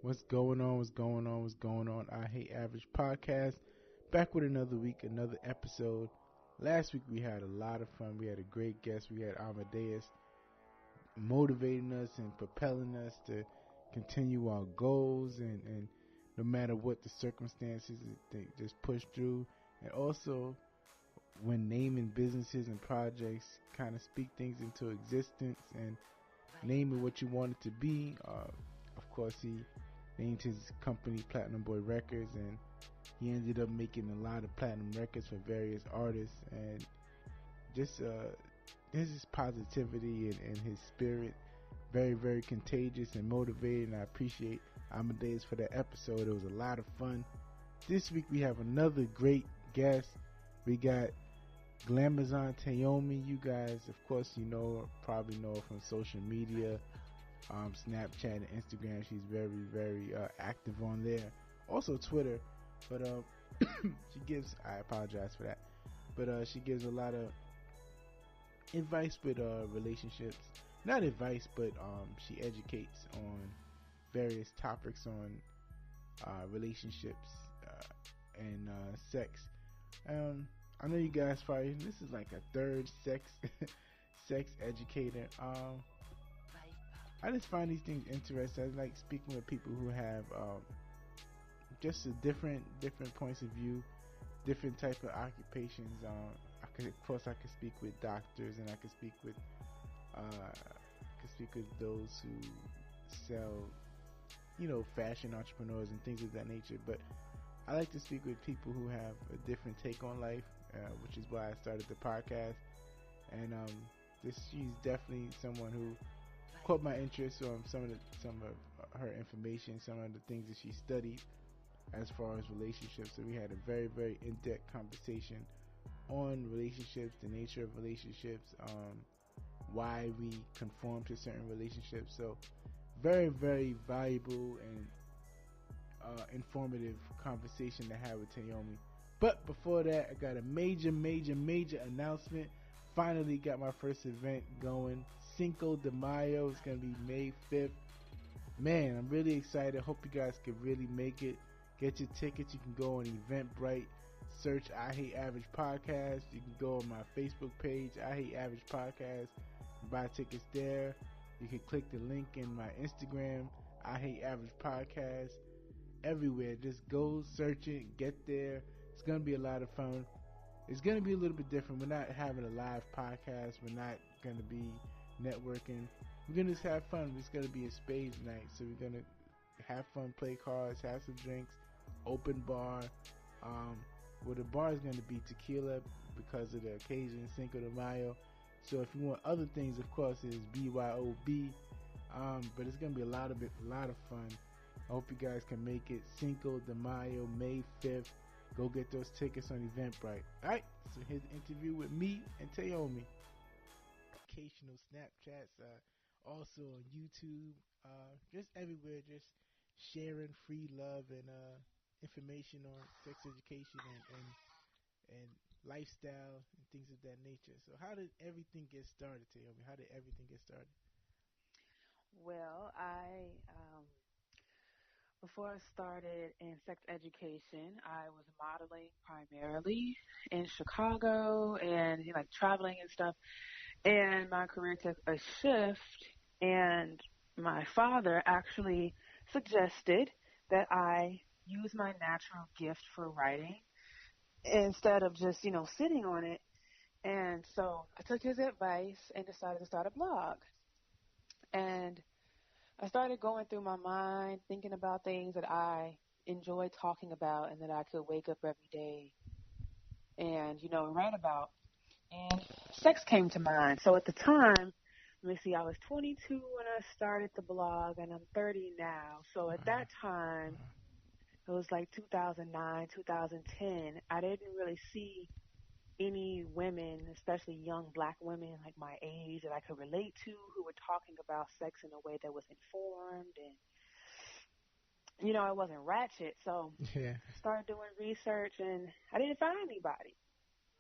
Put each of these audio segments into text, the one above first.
What's going on? What's going on? What's going on? I Hate Average Podcast. Back with another week, another episode. Last week we had a lot of fun. We had a great guest. We had Amadeus motivating us and propelling us to continue our goals and no matter what the circumstances, they just push through. And also, when naming businesses and projects, kind of speak things into existence and name it what you want it to be. Of course, he named his company Platinum Boy Records, and he ended up making a lot of platinum records for various artists. And just there's his positivity and his spirit, very, very contagious and motivating. I appreciate Amadeus for that episode. It was a lot of fun. This week we have another great guest. We got Glamazon Tyomi. You guys, of course, probably know her from social media, Snapchat and Instagram. She's very, very active on there. Also Twitter, but she gives. I apologize for that, but she gives a lot of advice with relationships. Not advice, but she educates on various topics on relationships and sex. I know you guys probably, this is like a third sex educator. I just find these things interesting. I like speaking with people who have just a different points of view, different type of occupations. Of course, I could speak with doctors, and I could speak with those who sell, fashion entrepreneurs and things of that nature. But I like to speak with people who have a different take on life, which is why I started the podcast. And she's definitely someone who caught my interest on some of her information, some of the things that she studied as far as relationships. So we had a very, very in-depth conversation on relationships, the nature of relationships, why we conform to certain relationships. So very, very valuable and informative conversation to have with Tyomi. But before that, I got a major announcement. Finally got my first event going. Cinco de Mayo is going to be May 5th. Man, I'm really excited. Hope you guys can really make it. Get your tickets. You can go on Eventbrite. Search I Hate Average Podcast. You can go on my Facebook page, I Hate Average Podcast. Buy tickets there. You can click the link in my Instagram, I Hate Average Podcast. Everywhere. Just go search it. Get there. It's going to be a lot of fun. It's going to be a little bit different. We're not having a live podcast. We're not going to be networking. We're going to just have fun. It's going to be a spades night. So we're going to have fun, play cards, have some drinks, open bar. Well, the bar is going to be tequila because of the occasion, Cinco de Mayo. So if you want other things, of course, it's BYOB. But it's going to be a lot of fun. I hope you guys can make it. Cinco de Mayo, May 5th. Go get those tickets on Eventbrite. Alright, so here's the interview with me and Tyomi. Occasional Snapchats, also on YouTube, just everywhere, just sharing free love and information on sex education and lifestyle and things of that nature. So how did everything get started, Tyomi? How did everything get started? Well, before I started in sex education, I was modeling primarily in Chicago and like traveling and stuff. And my career took a shift, and my father actually suggested that I use my natural gift for writing instead of just, sitting on it. And so I took his advice and decided to start a blog. And I started going through my mind, thinking about things that I enjoy talking about and that I could wake up every day and, write about. And sex came to mind. So at the time, let me see, I was 22 when I started the blog, and I'm 30 now. So at that time, it was like 2009, 2010. I didn't really see any women, especially young black women like my age, that I could relate to who were talking about sex in a way that was informed and, it wasn't ratchet. So Yeah. I started doing research and I didn't find anybody.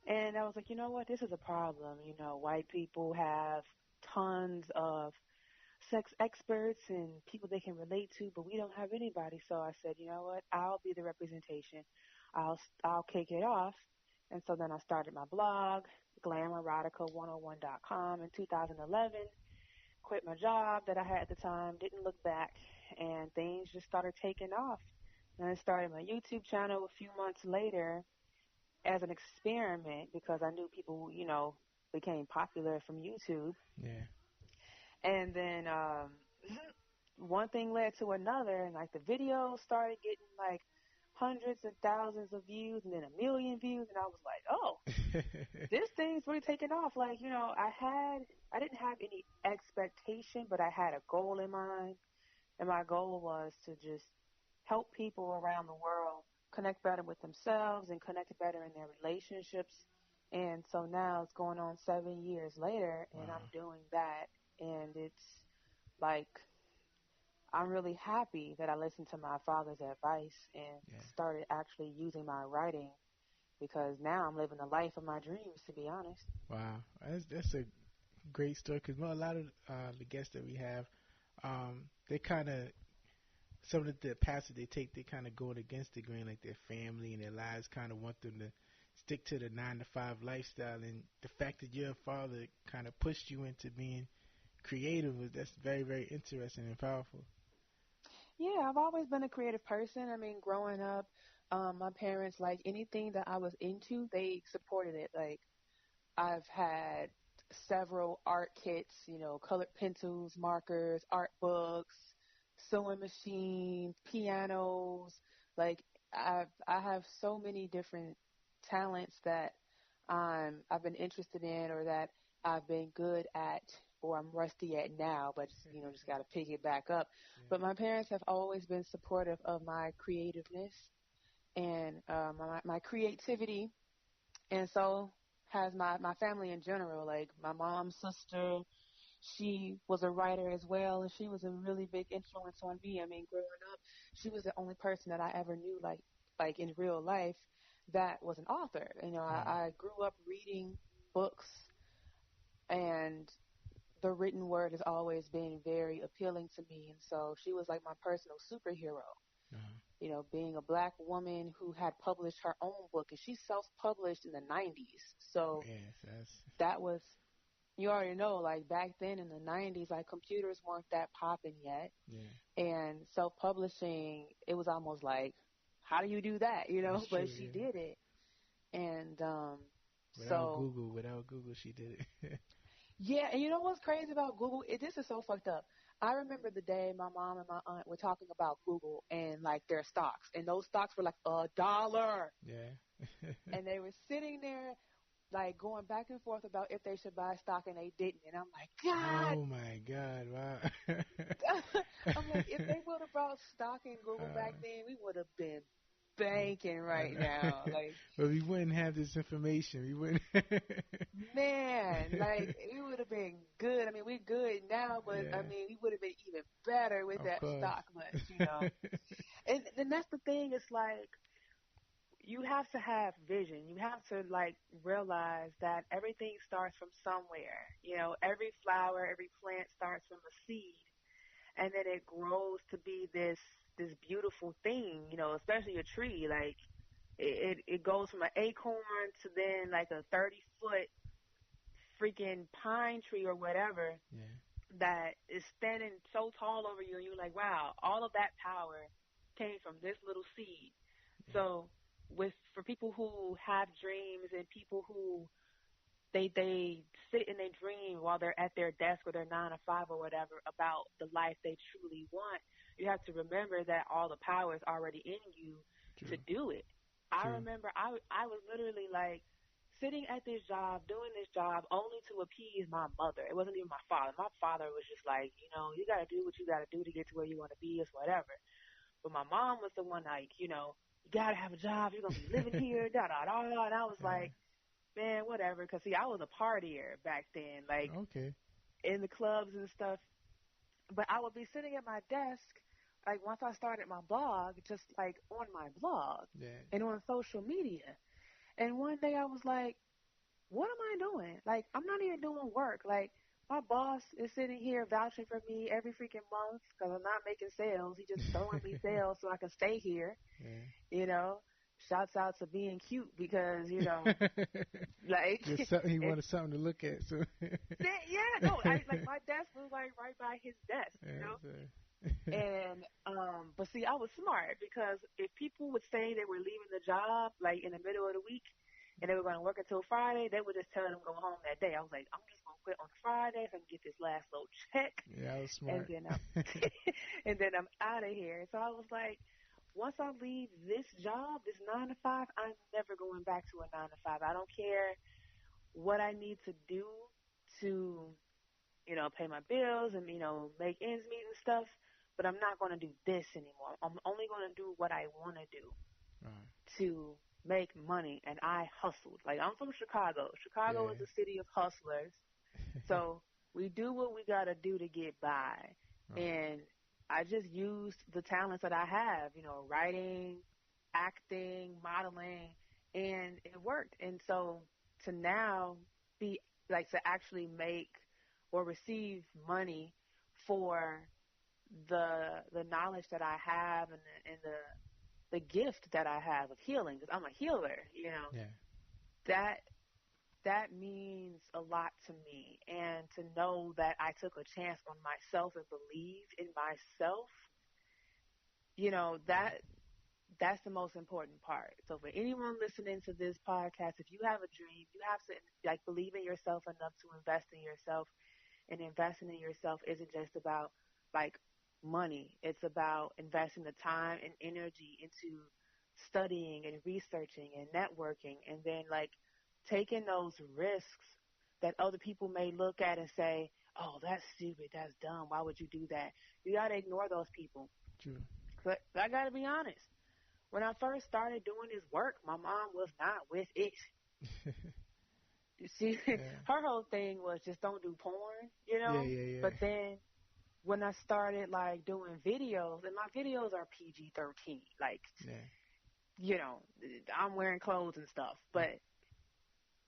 And I was like, you know what, this is a problem. White people have tons of sex experts and people they can relate to, but we don't have anybody. So I said, you know what? I'll be the representation. I'll kick it off. And so then I started my blog, glamorerotica101.com in 2011. Quit my job that I had at the time, didn't look back, and things just started taking off. And I started my YouTube channel a few months later as an experiment because I knew people, became popular from YouTube. Yeah. And then one thing led to another, and like the videos started getting like hundreds and thousands of views, and then a million views, and I was like, oh, this thing's really taking off. Like, I didn't have any expectation, but I had a goal in mind, and my goal was to just help people around the world connect better with themselves and connect better in their relationships. And so now it's going on 7 years later, and I'm Wow. doing that, and it's like I'm really happy that I listened to my father's advice and Yeah. started actually using my writing because now I'm living the life of my dreams, to be honest. Wow. That's a great story because a lot of the guests that we have, they kind of some of the paths that they take, they kind of going against the grain, like their family and their lives kind of want them to stick to the 9 to 5 lifestyle. And the fact that your father kind of pushed you into being creative that's very, very interesting and powerful. Yeah, I've always been a creative person. I mean, growing up, my parents, like anything that I was into, they supported it. Like, I've had several art kits, colored pencils, markers, art books, sewing machines, pianos. Like I have so many different talents that I've been interested in or that I've been good at or I'm rusty at now, but just got to pick it back up. But my parents have always been supportive of my creativeness and my creativity, and so has my family in general. Like my mom's sister, she was a writer as well, and she was a really big influence on me. I mean, growing up, she was the only person that I ever knew, like in real life, that was an author. Wow. I grew up reading books, and the written word has always been very appealing to me. And so she was like my personal superhero. Uh-huh. Being a black woman who had published her own book, and she self-published in the 90s. So Yes, that's that was, you already know, like back then in the 90s, like computers weren't that popping yet. yeah, And self-publishing, it was almost like, how do you do that, that's But true. she Yeah. did it. And so, Without Google, she did it. yeah, and you know what's crazy about Google? This is so fucked up. I remember the day my mom and my aunt were talking about Google and like their stocks, and those stocks were like $1, Yeah. and they were sitting there like going back and forth about if they should buy stock, and they didn't. And I'm like, God, Oh my God! Wow. I'm like, if they would have brought stock in Google back uh, then, we would have been banking I right know. now. Like, But we wouldn't have this information. We wouldn't. man, like we would have been good. I mean, we're good now, but I Yeah, mean, we would have been even better with of that course. stock much. And then that's the thing. It's like you have to have vision. You have to like realize that everything starts from somewhere. Every flower, every plant starts from a seed, and then it grows to be this beautiful thing. Especially a tree. Like it goes from an acorn to then like a 30-foot freaking pine tree or whatever Yeah, that is standing so tall over you, and you're like, wow, all of that power came from this little seed. yeah, So, for people who have dreams and people who they sit and they dream while they're at their desk or their 9 to 5 or whatever about the life they truly want, you have to remember that all the power is already in you to true, do it. I true. remember I was literally like sitting at this job, doing this job only to appease my mother. It wasn't even my father. My father was just like, you got to do what you got to do to get to where you want to be, it's whatever. But my mom was the one like, you got to have a job. You're going to be living here, da, da, da, da. And I was Yeah. like, man, whatever. Because, see, I was a partier back then, like Okay. in the clubs and stuff. But I would be sitting at my desk, like once I started my blog, just like on my blog Yeah. and on social media. And one day I was like, what am I doing? Like, I'm not even doing work. Like, my boss is sitting here vouching for me every freaking month because I'm not making sales. He just throwing me sales so I can stay here. You know, shouts out to being cute because Yeah. like Just something he it wanted something to look at. So. yeah, no, I like my desk was like right by his desk. Yeah, so. And but see, I was smart because if people would say they were leaving the job like in the middle of the week and they were going to work until Friday, they would just tell them to go home that day. I was like, I'm just going to quit on Friday so I can get this last little check, Yeah, I was and smart. then I'm and then I'm out of here. So I was like, once I leave this job, this 9 to 5, I'm never going back to a 9 to 5. I don't care what I need to do to pay my bills and, make ends meet and stuff. But I'm not going to do this anymore. I'm only going to do what I want to do Right. to make money. And I hustled. Like, I'm from Chicago. Chicago Yeah. is a city of hustlers. So we do what we got to do to get by. Right. And I just used the talents that I have, writing, acting, modeling, and it worked. And so to now be like to actually make or receive money for the knowledge that I have and the gift that I have of healing, because I'm a healer, Yeah. that that means a lot to me. And to know that I took a chance on myself and believed in myself, that's the most important part. So for anyone listening to this podcast, if you have a dream, you have to like believe in yourself enough to invest in yourself. And investing in yourself isn't just about like money. It's about investing the time and energy into studying and researching and networking, and then like taking those risks that other people may look at and say, "Oh, that's stupid. That's dumb. Why would you do that?" You got to ignore those people. True. But I got to be honest. When I first started doing this work, my mom was not with it. She Yeah. her whole thing was just don't do Yeah. porn. Yeah. Yeah. But then when I started like doing videos, and my videos are PG-13, like Yeah. you know, I'm wearing clothes and stuff. Right. But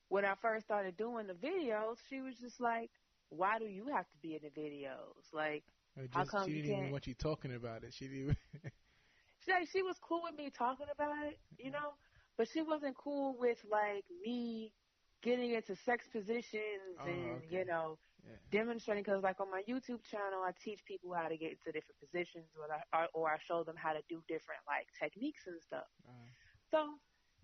when I first started doing the videos, she was just like, "Why do you have to be in the videos? Like, Or how just come she you didn't even can't?" want you talking about it. She didn't. Even. She was cool with me talking about it, but she wasn't cool with like me getting into sex positions Oh, and okay. Yeah. demonstrating. Because like on my YouTube channel, I teach people how to get into different positions, or I show them how to do different like techniques and stuff. So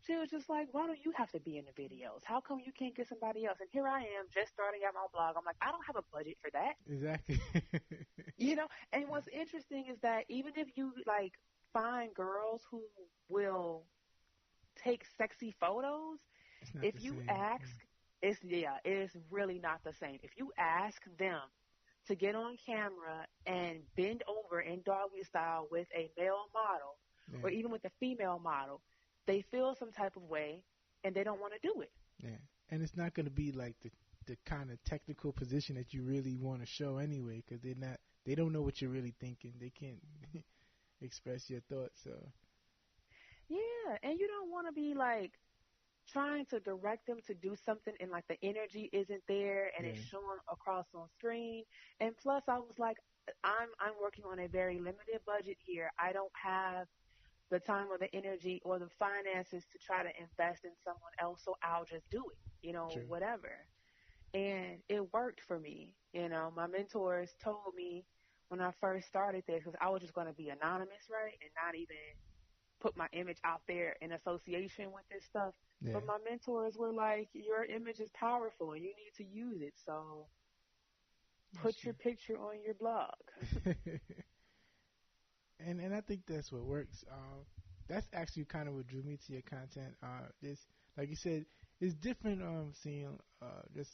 she was just like, "Why do you have to be in the videos? How come you can't get somebody else?" And here I am, just starting out my blog. I'm like, I don't have a budget for that. Exactly. And what's interesting is that even if you like find girls who will take sexy photos, It's not if the you same. ask, it is really not the same. If you ask them to get on camera and bend over in doggy style with a male model Yeah. or even with a female model, they feel some type of way and they don't want to do it. Yeah. And it's not going to be like the kind of technical position that you really want to show anyway, because they don't know what you're really thinking. They can't express your thoughts. So Yeah, and you don't want to be like trying to direct them to do something and like the energy isn't there and it's yeah. showing across on screen. And plus I was like, I'm working on a very limited budget here. I don't have the time or the energy or the finances to try to invest in someone else, so I'll just do it, True. whatever. And it worked for me. My mentors told me when I first started this, because I was just going to be anonymous, right, and not even put my image out there in association with this stuff. Yeah. But my mentors were like, your image is powerful and you need to use it. So That's put true. your picture on your blog. and I think that's what works. That's actually kind of what drew me to your content. This, like you said, it's different. Seeing just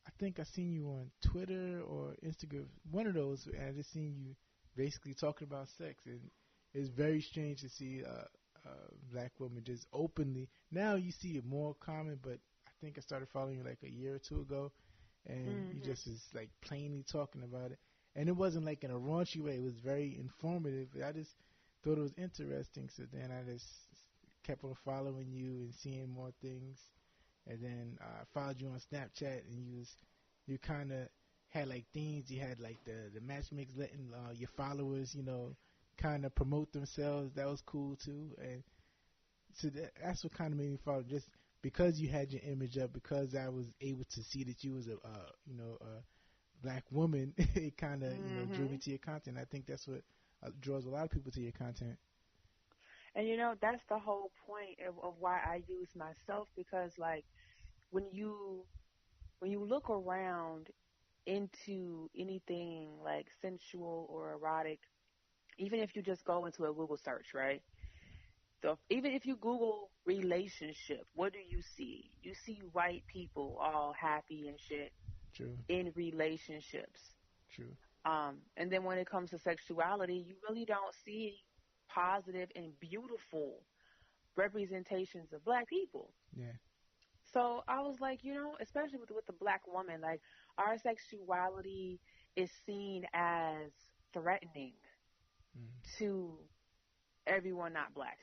I think I seen you on Twitter or Instagram, one of those, and I just seen you basically talking about sex, and it's very strange to see a black woman just openly. Now you see it more common, but I think I started following you like a year or two ago, and you Hmm. just is like plainly talking about it, and it wasn't like in a raunchy way. It was very informative. I just thought it was interesting, so then I just kept on following you and seeing more things, and then I followed you on Snapchat, and you was you kind of had like themes. You had like the matchmakers letting your followers, kind of promote themselves. That was cool too. And so that's what kind of made me follow. Just because you had your image up, because I was able to see that you was a black woman, it kind of drew me Mhm. to your content. I think that's what draws a lot of people to your content. And that's the whole point of why I use myself, because like when you when you look around into anything like sensual or erotic, even if you just go into a Google search, right? So even if you Google relationship, what do you see? You see white people all happy and shit True, in relationships. true. And then when it comes to sexuality, you really don't see positive and beautiful representations of black people. Yeah. So I was like, especially with the black woman, like our sexuality is seen as threatening Mm. to everyone not black,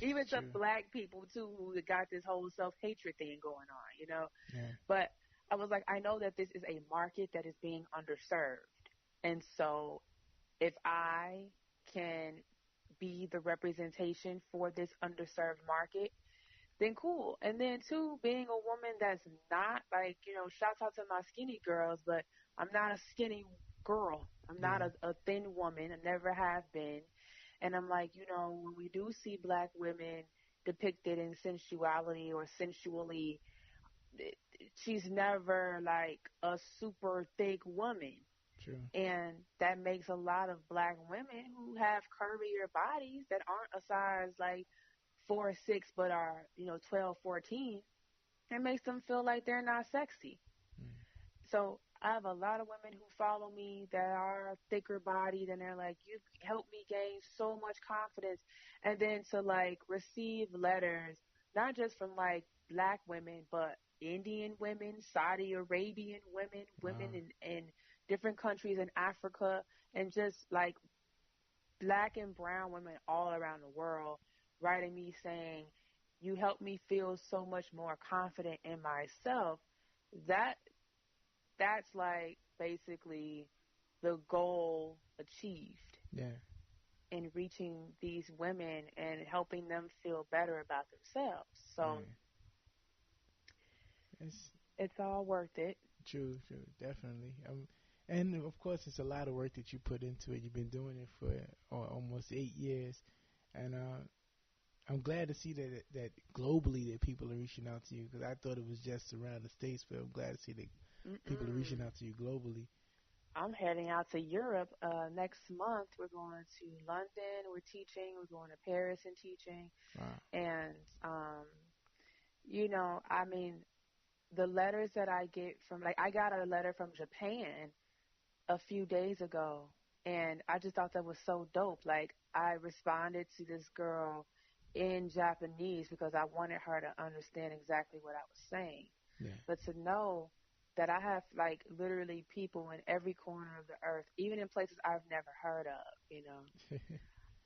even to True. black people too, who got this whole self-hatred thing going on. Yeah. But I was like, I know that this is a market that is being underserved, and so if I can be the representation for this underserved market, then cool. And then two, being a woman that's not like, shouts out to my skinny girls, but I'm not a skinny girl. I'm not Yeah. a thin woman. I never have been. And I'm like, when we do see black women depicted in sensuality or sensually, she's never like a super thick woman. True. And that makes a lot of black women who have curvier bodies that aren't a size like 4 or 6, but are 12, 14. It makes them feel like they're not sexy. Mm. So I have a lot of women who follow me that are thicker bodied, and they're like, "You helped me gain so much confidence." And then to like receive letters, not just from like black women, but Indian women, Saudi Arabian women, women Wow. in different countries in Africa, and just like black and brown women all around the world writing me saying, "You helped me feel so much more confident in myself." That that's like basically the goal achieved Yeah. in reaching these women and helping them feel better about themselves. So Yeah. It's it's all worth it. true. True. Definitely. And of course, it's a lot of work that you put into it. You've been doing it for almost 8 years, and I'm glad to see that globally that people are reaching out to you, because I thought it was just around the states, but I'm glad to see that people are reaching Mm-mm. out to you globally. I'm heading out to Europe next month. We're going to London. We're teaching. We're going to Paris and teaching. Wow. And, I mean, the letters that I get from, like, I got a letter from Japan a few days ago, and I just thought that was so dope. Like, I responded to this girl in Japanese because I wanted her to understand exactly what I was saying. Yeah. But to know that I have, like, literally people in every corner of the earth, even in places I've never heard of.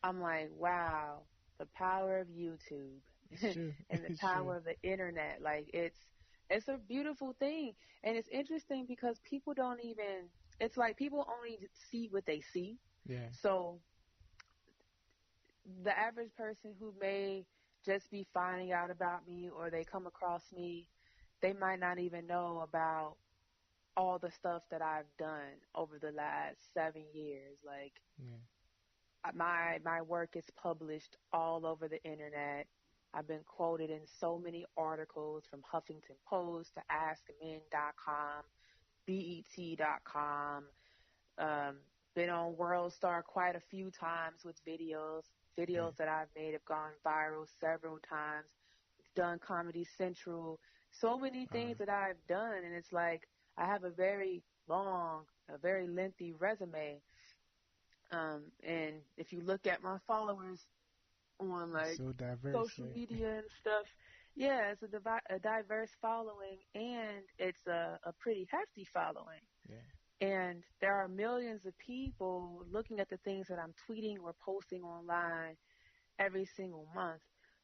I'm like, wow, the power of YouTube It's true. and the It's true. power of the internet. Like it's a beautiful thing. And it's interesting because people don't even it's like people only see what they see. Yeah. So the average person who may just be finding out about me or they come across me, they might not even know about all the stuff that I've done over the last 7 years. Like Yeah. my work is published all over the internet. I've been quoted in so many articles from Huffington Post to AskMen.com, BET.com. Um, been on World Star quite a few times with videos. Yeah. Videos that I've made have gone viral several times. Done Comedy Central. So many things that I've done, and it's like I have a very lengthy resume. And if you look at my followers on It's like so diverse, social right? media and stuff, yeah, it's a diverse following, and it's a pretty hefty following. Yeah. And there are millions of people looking at the things that I'm tweeting or posting online every single month.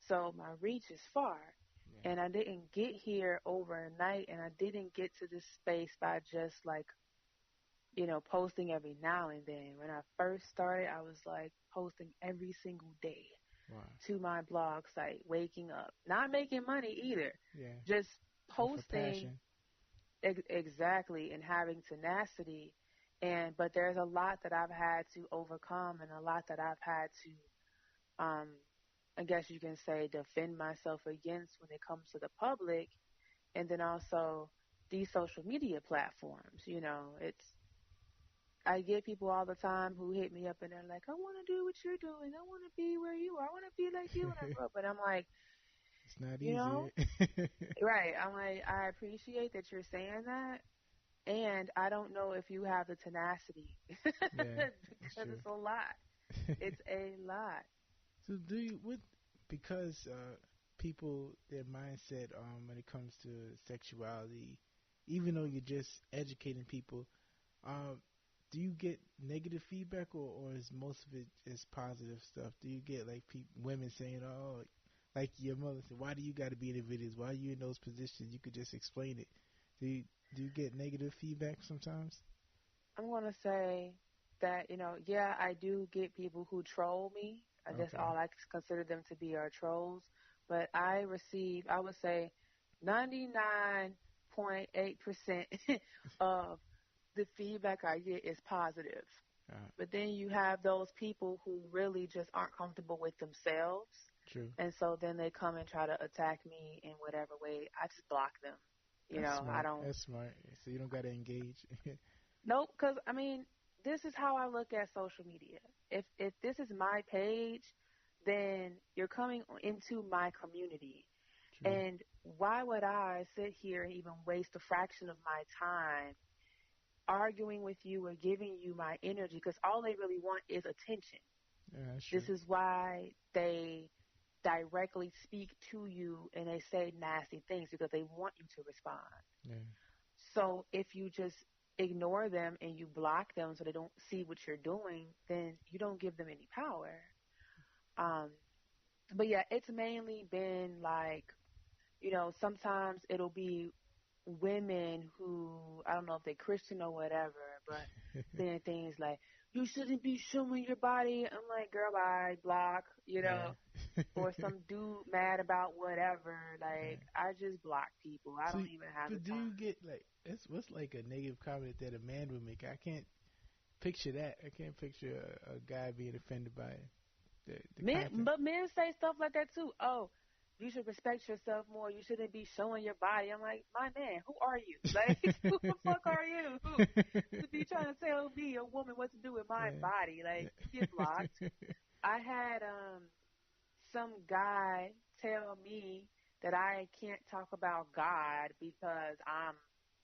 So my reach is far. Yeah. And I didn't get here overnight, and I didn't get to this space by just like, posting every now and then. When I first started, I was like posting every single day Wow. to my blog site, waking up, not making money either, Yeah. just Off a posting passion. exactly and having tenacity. And but there's a lot that I've had to overcome and a lot that I've had to, um, I guess you can say, defend myself against when it comes to the public, and then also these social media platforms. It's I get people all the time who hit me up and they're like, I want to do what you're doing. I want to be where you are. I want to be like you when I grow up. And I'm like, It's not you know, easy. right. I'm like, I appreciate that you're saying that. And I don't know if you have the tenacity Yeah, that's because true. it's a lot. It's a lot. So do you what because people their mindset when it comes to sexuality, even though you're just educating people, um do you get negative feedback, or is most of it just positive stuff? Do you get like women saying, "Oh, like your mother said, why do you got to be in the videos? Why are you in those positions? You could just explain it." Do you do you get negative feedback sometimes? I'm going to say that, yeah, I do get people who troll me. That's Okay. all I consider them to be are trolls. But I receive, I would say, 99.8% of the feedback I get is positive. Uh, But then you have those people who really just aren't comfortable with themselves. True. And so then they come and try to attack me in whatever way. I just block them. That's I smart. don't. That's smart. So you don't gotta engage. Nope, because I mean, this is how I look at social media. If this is my page, then you're coming into my community. True. And why would I sit here and even waste a fraction of my time arguing with you or giving you my energy? Because all they really want is attention. Yeah, that's true. This is why they directly speak to you and they say nasty things because they want you to respond. Yeah. So if you just ignore them and you block them so they don't see what you're doing, then you don't give them any power. Um, but yeah, it's mainly been like, sometimes it'll be women who, I don't know if they're Christian or whatever, but saying things like, you shouldn't be showing your body. I'm like, girl, bye, block, Yeah. or some dude mad about whatever. Yeah. Like, I just block people. I So, don't even have the but do time. you get like what's like a negative comment that a man would make? I can't picture that. I can't picture a guy being offended by it. The content. But men say stuff like that too. Oh, you should respect yourself more. You shouldn't be showing your body. I'm like, my man, who are you? Like, who the fuck are you? Who to be trying to tell me, a woman, what to do with my Yeah. body? Like, you get blocked. Yeah. I had some guy tell me that I can't talk about God because I'm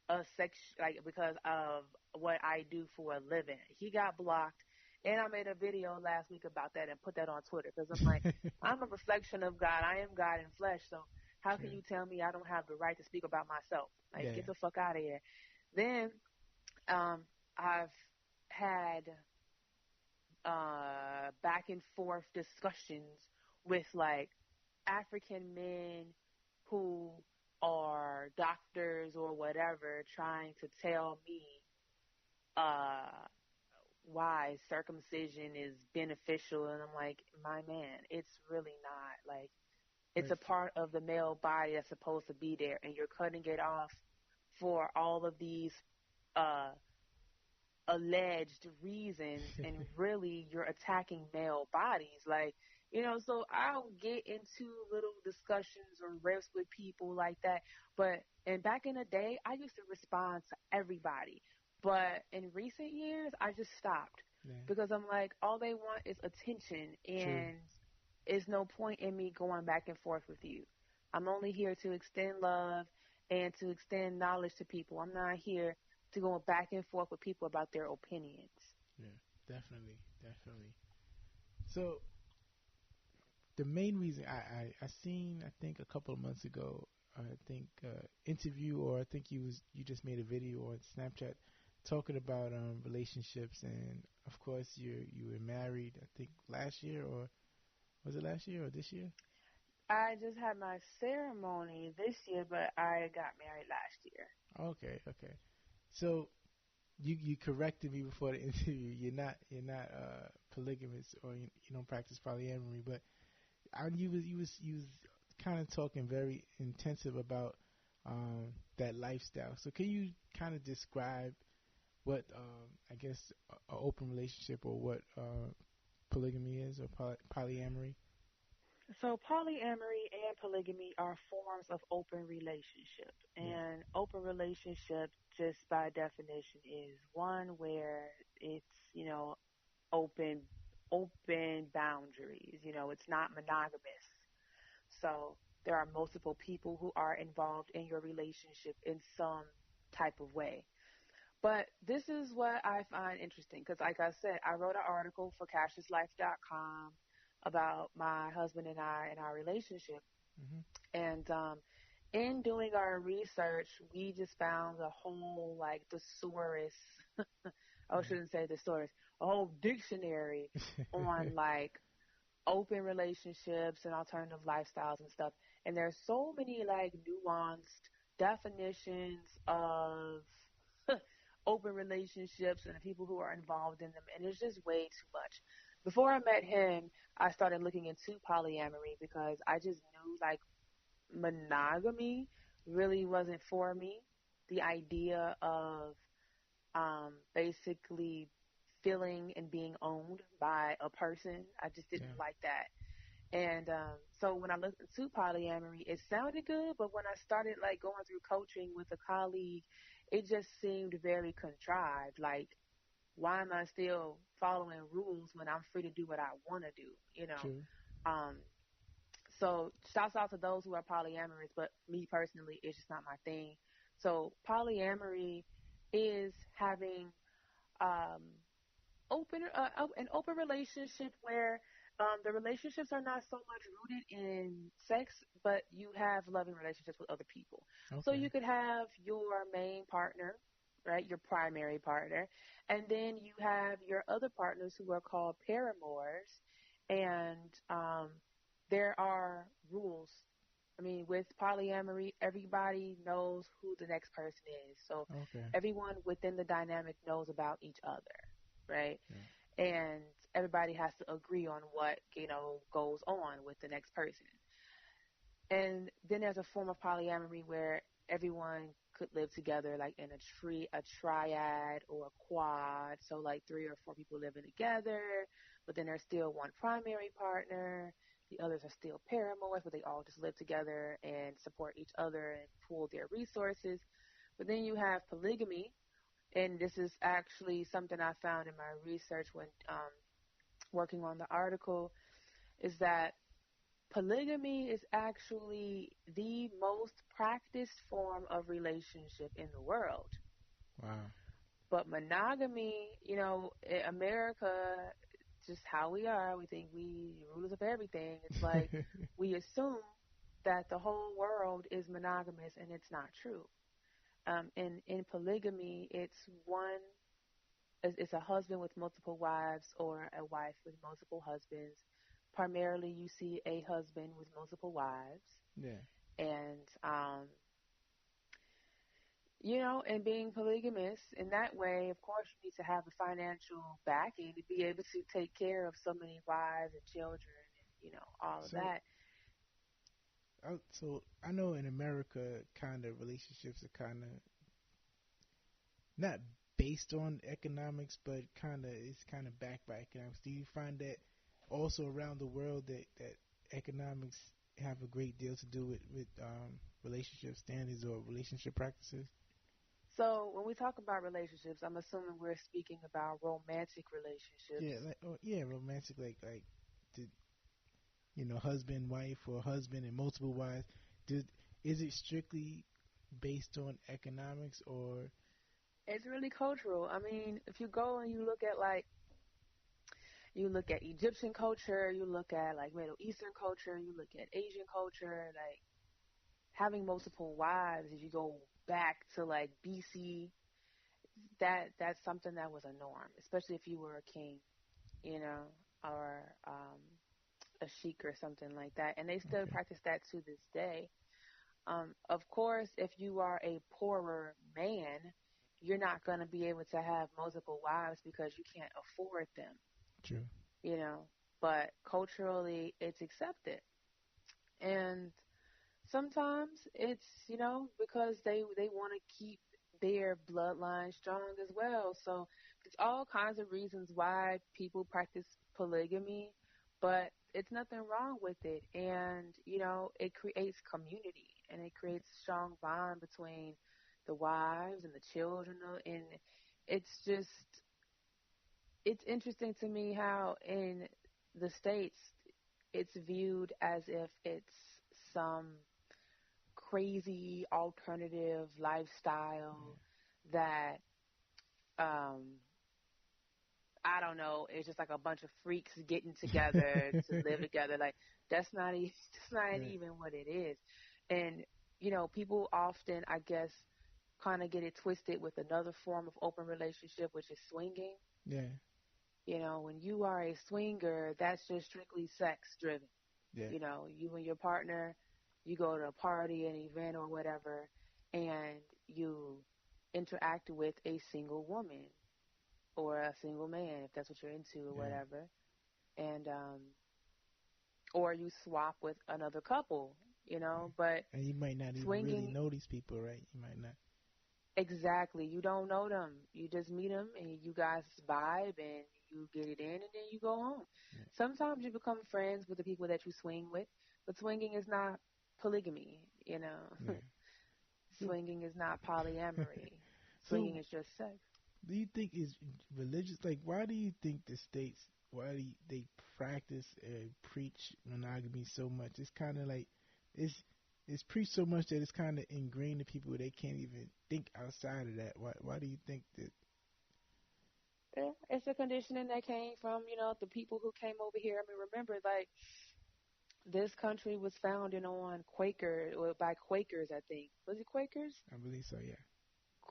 a sex like because of what I do for a living. He got blocked, and I made a video last week about that and put that on Twitter because I'm like, I'm a reflection of God. I am God in flesh. So how can True. you tell me I don't have the right to speak about myself? Like, Yeah. get the fuck out of here. Then um, I've had back and forth discussions with like African men who are doctors or whatever trying to tell me uh why circumcision is beneficial, and I'm like, my man, it's really not. Like, it's Right. a part of the male body that's supposed to be there and you're cutting it off for all of these uh alleged reasons, and really you're attacking male bodies. Like, so I'll get into little discussions or riffs with people like that. But and back in the day I used to respond to everybody. But in recent years I just stopped Yeah. because I'm like, all they want is attention, True. and it's no point in me going back and forth with you. I'm only here to extend love and to extend knowledge to people. I'm not here to go back and forth with people about their opinions. Yeah. Definitely. Definitely. So the main reason I seen, I think a couple of months ago, I think interview, or I think you just made a video on Snapchat talking about relationships, and of course you were married, I think last year, or was it last year or this year? I just had my ceremony this year, but I got married last year. Okay, okay. So you corrected me before the interview. You're not polygamous, or you don't practice polyamory. But you was kind of talking very intensive about that lifestyle. So can you kind of describe what I guess a open relationship, or what polygamy is, or polyamory? So polyamory and polygamy are forms of open relationship. Yeah. And open relationship just by definition is one where it's, open open boundaries. It's not monogamous. So there are multiple people who are involved in your relationship in some type of way. But this is what I find interesting because, like I said, I wrote an article for CashesLife.com about my husband and I and our relationship. Hmm. And in doing our research, we just found a whole, like, thesaurus. I shouldn't say thesaurus, a whole dictionary on, like, open relationships and alternative lifestyles and stuff. And there's so many, like, nuanced definitions of open relationships and the people who are involved in them, and it's just way too much. Before I met him, I started looking into polyamory because I just knew, like, monogamy really wasn't for me. The idea of basically feeling and being owned by a person, I just didn't Yeah. like that. And so when I looked into polyamory, it sounded good, but when I started, like, going through coaching with a colleague, it just seemed very contrived. Like, why am I still following rules when I'm free to do what I want to do? True. Um, so shouts out to those who are polyamorous, but me personally, it's just not my thing. So polyamory is having um, an open relationship where the relationships are not so much rooted in sex, but you have loving relationships with other people. So Okay. you could have your main partner, right, your primary partner, and then you have your other partners who are called paramours, and there are rules. I mean, with polyamory, everybody knows who the next person is. So Okay. everyone within the dynamic knows about each other, right? Yeah. And everybody has to agree on what goes on with the next person. And then there's a form of polyamory where everyone could live together, like in a triad or a quad. So like three or four people living together, but then there's still one primary partner. The others are still paramours, but they all just live together and support each other and pool their resources. But then you have polygamy, and this is actually something I found in my research when working on the article, is that polygamy is actually the most practiced form of relationship in the world. Wow. But monogamy, America, just how we are, we think we rulers of everything. It's like we assume that the whole world is monogamous, and it's not true. In polygamy, it's a husband with multiple wives or a wife with multiple husbands. Primarily, you see a husband with multiple wives, Yeah. and and being polygamous in that way, of course, you need to have the financial backing to be able to take care of so many wives and children, and all of So that. so I know in America, kind of relationships are kind of not based on economics, but kind of it's kind of backed by economics. Do you find that also around the world that economics have a great deal to do with relationship standards or relationship practices? So when we talk about relationships, I'm assuming we're speaking about romantic relationships. Yeah, like yeah, romantic, like the husband wife, or husband and multiple wives. Did Is it strictly based on economics, or It's really cultural. I mean, if you go and you look at Egyptian culture, you look at like Middle Eastern culture, you look at Asian culture, like having multiple wives, if you go back to like BC, that's something that was a norm, especially if you were a king, or a sheik or something like that, and they still Okay. practice that to this day. Of course, if you are a poorer man, you're not going to be able to have multiple wives because you can't afford them, True. you know. But culturally, it's accepted, and sometimes it's because they want to keep their bloodline strong as well. So there's all kinds of reasons why people practice polygamy, but it's nothing wrong with it. And it creates community and it creates a strong bond between the wives and the children. And it's just it's interesting to me how in the states it's viewed as if it's some crazy alternative lifestyle that um I don't know, it's just like a bunch of freaks getting together to live together. Like that's not that's not Yeah. even what it is. And people often, I guess, kind of get it twisted with another form of open relationship, which is swinging. Yeah. When you are a swinger, that's just strictly sex driven. Yeah. You and your partner, you go to a party, an event, or whatever, and you interact with a single woman or a single man, if that's what you're into or Yeah. whatever, and or you swap with another couple, but And you might not even really swinging. know these people, right? You might not. Exactly. You don't know them. You just meet them and you guys vibe and you get it in and then you go home. Yeah. Sometimes you become friends with the people that you swing with, but swinging is not polygamy, you know. Yeah. So, Swinging is not polyamory. so Swinging is just sex. do you think is religious? Like, why do you think the states? Why do they practice and preach monogamy so much? It's kind of like it's it's preached so much that it's kind of ingrained in people they can't even think outside of that. Why do you think that? Yeah, it's a conditioning that came from, the people who came over here. I mean, remember, like, this country was founded on by Quakers, I think. Was it Quakers? I believe so. Yeah.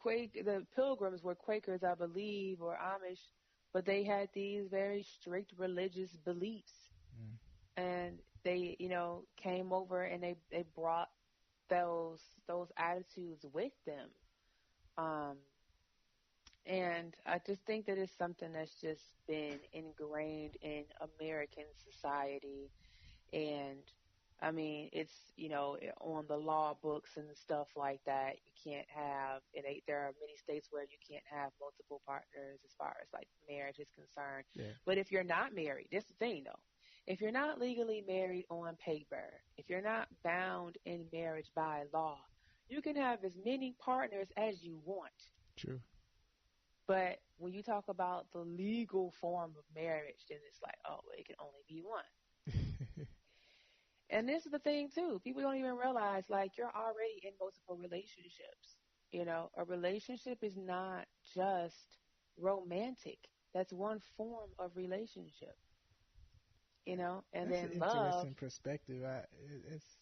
The Pilgrims were Quakers, I believe, or Amish, but they had these very strict religious beliefs, Mm. and they, came over and they brought those attitudes with them. Um, and I just think that it's something that's just been ingrained in American society. And I mean, it's, on the law books and stuff like that. You can't have, there are many states where you can't have multiple partners as far as like marriage is concerned. Yeah. But if you're not married, this is the thing though. If you're not legally married on paper, if you're not bound in marriage by law, you can have as many partners as you want. True. But when you talk about the legal form of marriage, then it's like, oh, it can only be one. And this is the thing too. People don't even realize like you're already in multiple relationships. A relationship is not just romantic. That's one form of relationship, and That's an then love, interesting perspective. It's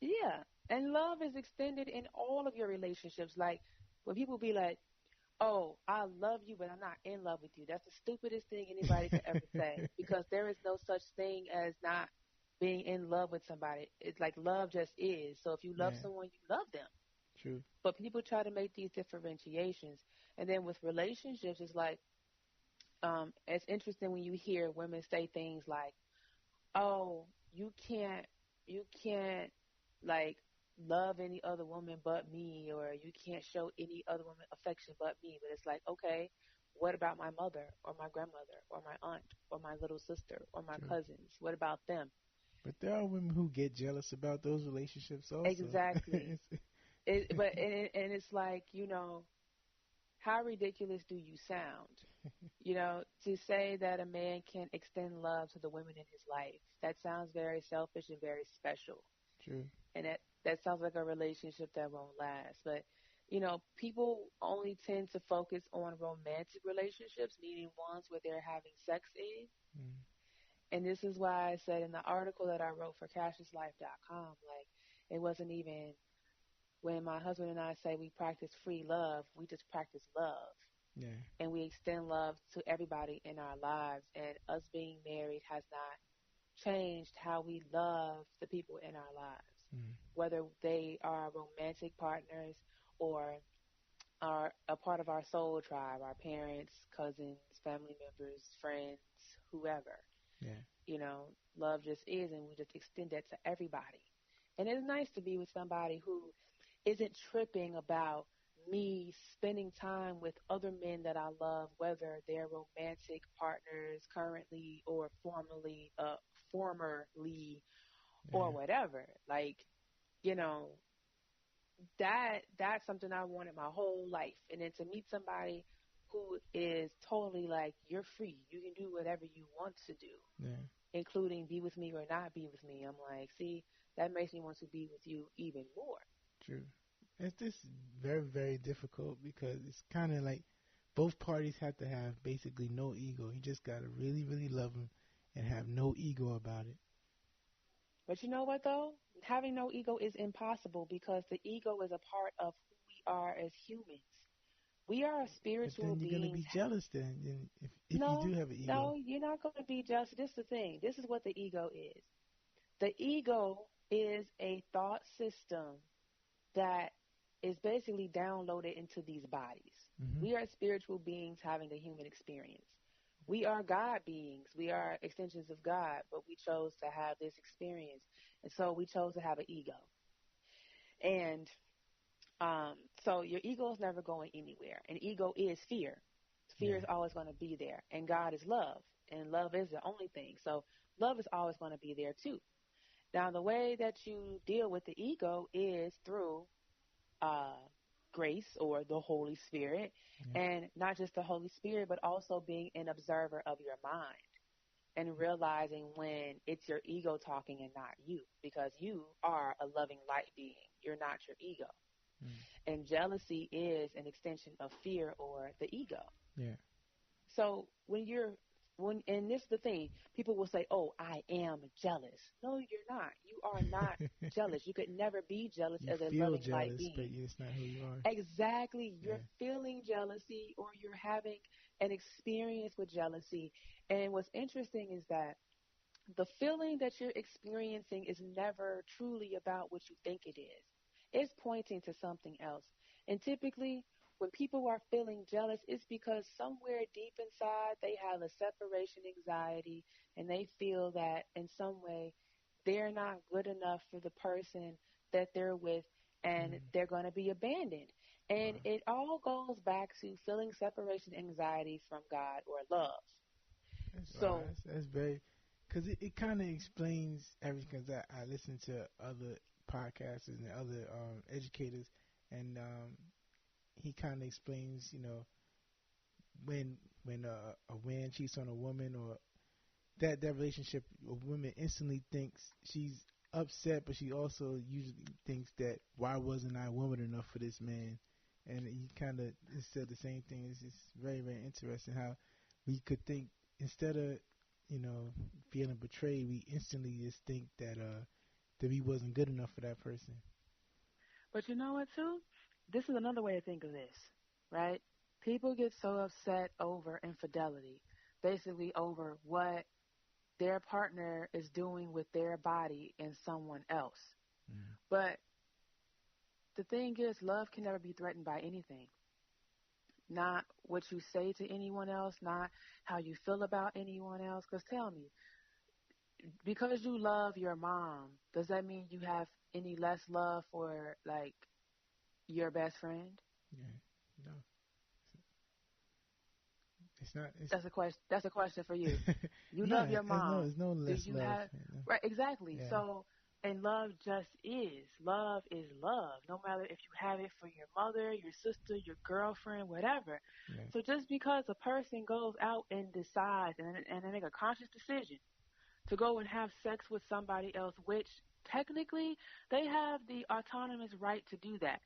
yeah. And love is extended in all of your relationships. Like when people be like, "Oh, I love you, but I'm not in love with you." That's the stupidest thing anybody could ever say because there is no such thing as not being in love with somebody. It's like love just is. So if you love yeah. someone, you love them. True. But people try to make these differentiations. And then with relationships, it's like, it's interesting when you hear women say things like, "Oh, you can't like love any other woman but me, or you can't show any other woman affection but me." But it's like, okay, what about my mother or my grandmother or my aunt or my little sister or my True. cousins? What about them? But there are women who get jealous about those relationships also. Exactly. And it's like, how ridiculous do you sound? To say that a man can extend love to the women in his life, that sounds very selfish and very special. True. And that sounds like a relationship that won't last. But people only tend to focus on romantic relationships, meaning ones where they're having sex in. Mm. And this is why I said in the article that I wrote for CashesLife.com, like it wasn't even when my husband and I say we practice free love, we just practice love. Yeah. And we extend love to everybody in our lives. And us being married has not changed how we love the people in our lives, Mm. whether they are romantic partners or are a part of our soul tribe, our parents, cousins, family members, friends, whoever. Yeah. You know, love just is, and we just extend that to everybody. And it's nice to be with somebody who isn't tripping about me spending time with other men that I love, whether they're romantic partners currently or formerly or Yeah. whatever. Like, you know, that's something I wanted my whole life. And then to meet somebody who is totally like, you're free. You can do whatever you want to do, Yeah. including be with me or not be with me. I'm like, see, that makes me want to be with you even more. True. It's just very, very difficult because it's kind of like both parties have to have basically no ego. You just gotta really, really love them and have no ego about it. But you know what though? Having no ego is impossible because the ego is a part of who we are as humans. We are But spiritual then you're gonna beings. be jealous then, if you do No, have an ego. no, you're not going to be jealous. This is the thing. This is what the ego is. The ego is a thought system that is basically downloaded into these bodies. Hmm. We are spiritual beings having the human experience. We are God beings. We are extensions of God, but we chose to have this experience. And so we chose to have an ego. And um, so your ego is never going anywhere. And ego is fear. Fear Yeah. is always going to be there. And God is love. And love is the only thing. So love is always going to be there too. Now, the way that you deal with the ego is through uh, grace or the Holy Spirit. Yeah. And not just the Holy Spirit, but also being an observer of your mind and realizing when it's your ego talking and not you, because you are a loving light being. You're not your ego. Mm. And jealousy is an extension of fear or the ego. Yeah. So and this is the thing, people will say, "Oh, I am jealous." No, you're not. You are not jealous. You could never be jealous You as a feel loving light jealous, but being. it's not who you are. Exactly. Yeah. You're feeling jealousy or you're having an experience with jealousy. And what's interesting is that the feeling that you're experiencing is never truly about what you think it is. It's pointing to something else. And typically, when people are feeling jealous, it's because somewhere deep inside they have a separation anxiety and they feel that in some way they're not good enough for the person that they're with and Mm. they're going to be abandoned. And Wow. it all goes back to feeling separation anxiety from God or love. Wow. So, That's very, because it kind of explains everything. Cause I listen to other podcasters and other educators, and he kind of explains, when a man cheats on a woman or that relationship, a woman instantly thinks she's upset, but she also usually thinks that why wasn't I woman enough for this man? And he kind of said the same thing. It's just very, very interesting how we could think instead of feeling betrayed, we instantly just think that we wasn't good enough for that person. but you know what, too? This is another way to think of this, right? People get so upset over infidelity, basically over what their partner is doing with their body in someone else. Mm. But the thing is, love can never be threatened by anything. Not what you say to anyone else, not how you feel about anyone else. Because tell me, because you love your mom, does that mean you have any less love for, like, your best friend? Yeah, no, it's not. It's That's a question. That's a question for you. You no, love your mom. it's no Do less you love. have right? Exactly. Yeah, So, and love just is. Love is love. No matter if you have it for your mother, your sister, your girlfriend, whatever. yeah, So just because a person goes out and decides and they make a conscious decision to go and have sex with somebody else, which technically they have the autonomous right to do that.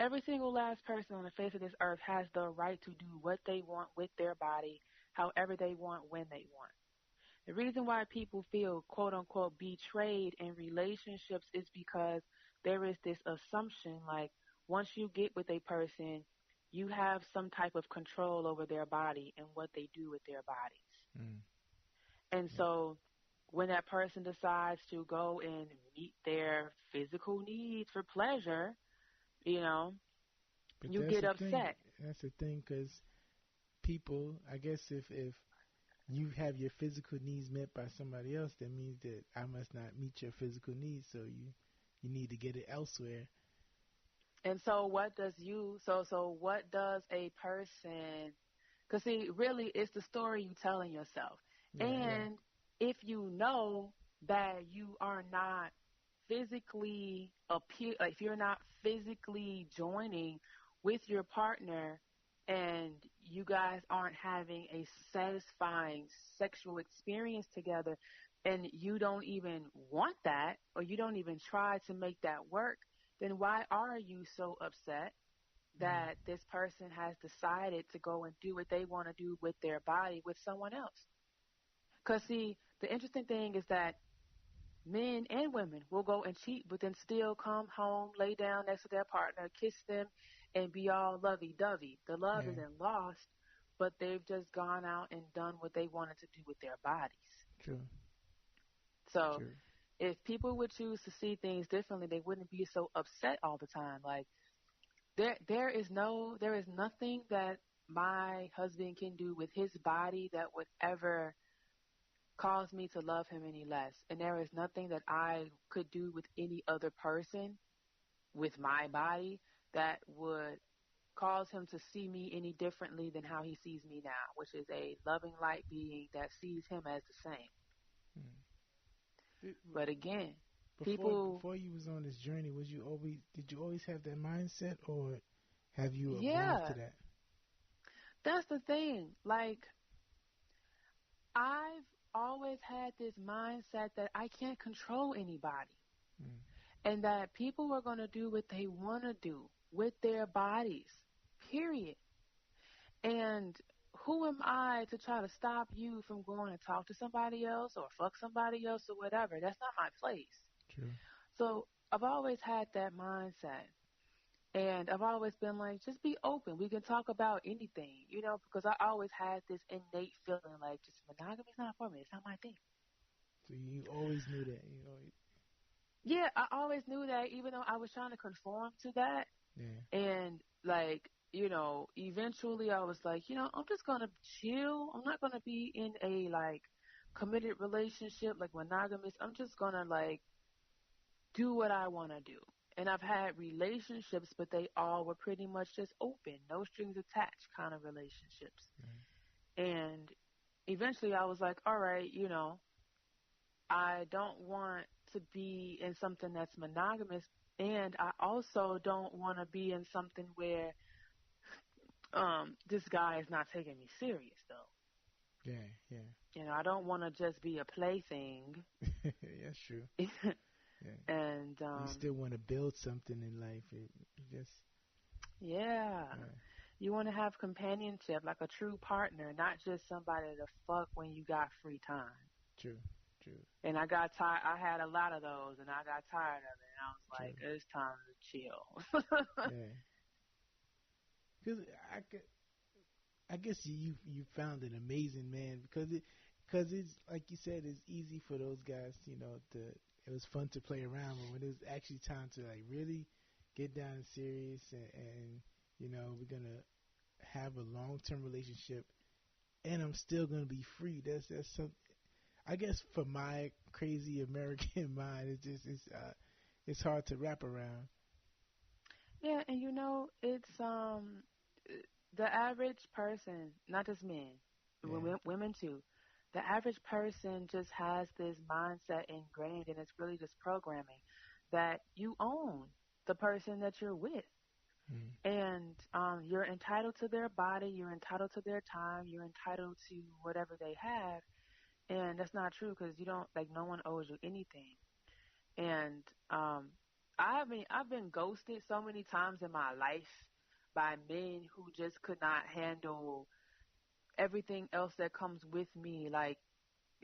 Every single last person on the face of this earth has the right to do what they want with their body, however they want, when they want. The reason why people feel quote unquote betrayed in relationships is because there is this assumption like once you get with a person, you have some type of control over their body and what they do with their bodies. mm, And yeah, so when that person decides to go and meet their physical needs for pleasure, you know, But you that's get the thing. upset. That's the thing, because people, I guess, if you have your physical needs met by somebody else, that means that I must not meet your physical needs, so you need to get it elsewhere. And so what does a person, because see, really it's the story you telling yourself. Yeah, yeah. And if you know that you are not physically if you're not physically joining with your partner and you guys aren't having a satisfying sexual experience together and you don't even want that or you don't even try to make that work, then why are you so upset Mm, that this person has decided to go and do what they want to do with their body with someone else? Because, see, the interesting thing is that men and women will go and cheat, but then still come home, lay down next to their partner, kiss them, and be all lovey dovey. The love yeah, isn't lost, but they've just gone out and done what they wanted to do with their bodies. true, So true. if people would choose to see things differently, they wouldn't be so upset all the time. Like there is nothing that my husband can do with his body that would ever cause me to love him any less. And there is nothing that I could do with any other person with my body that would cause him to see me any differently than how he sees me now, which is a loving light being that sees him as the same. Mm. Did, But again, people, before you was on this journey, was you always did you always have that mindset, or have you evolved to yeah, that? that's the thing. Like, I've always had this mindset that I can't control anybody Mm, and that people are going to do what they want to do with their bodies, period. And who am I to try to stop you from going and talk to somebody else or fuck somebody else or whatever? That's not my place. true. So I've always had that mindset. And I've always been like, just be open. We can talk about anything, because I always had this innate feeling like just monogamy's not for me. It's not my thing. So you always knew that. You know. Yeah, I always knew that even though I was trying to conform to that. Yeah. And like, eventually I was like, I'm just going to chill. I'm not going to be in a like committed relationship, like monogamous. I'm just going to like do what I want to do. And I've had relationships, but they all were pretty much just open, no strings attached kind of relationships. Mm, And eventually I was like, all right, I don't want to be in something that's monogamous. And I also don't want to be in something where this guy is not taking me serious, though. yeah, yeah. I don't want to just be a plaything. That's true. Yeah. And You still want to build something in life. You just yeah, yeah. you want to have companionship, like a true partner, not just somebody to fuck when you got free time. True, true, And I got tired. I had a lot of those, and I got tired of it. And I was true. like, it's time to chill. Yeah. Because I guess you found an amazing man, because it's like you said, it's easy for those guys, to it was fun to play around, but when it was actually time to like really get down and serious, and we're gonna have a long term relationship, and I'm still gonna be free. That's some. I guess for my crazy American mind, it's hard to wrap around. Yeah, and the average person, not just men, Yeah. women too. The average person just has this mindset ingrained, and it's really just programming that you own the person that you're with, Mm. and you're entitled to their body, you're entitled to their time, you're entitled to whatever they have, and that's not true because you don't like no one owes you anything. And um, I've been ghosted so many times in my life by men who just could not handle everything else that comes with me. Like,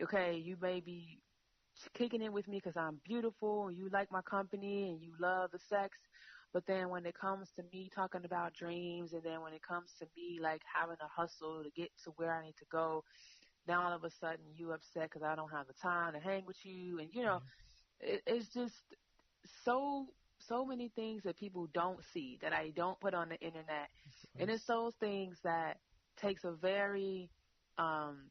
okay, you may be kicking it with me because I'm beautiful and you like my company and you love the sex. But then when it comes to me talking about dreams and then when it comes to me like having a hustle to get to where I need to go, now all of a sudden you upset because I don't have the time to hang with you, and it's just so so many things that people don't see that I don't put on the internet, Of and it's course. those things that takes a very um,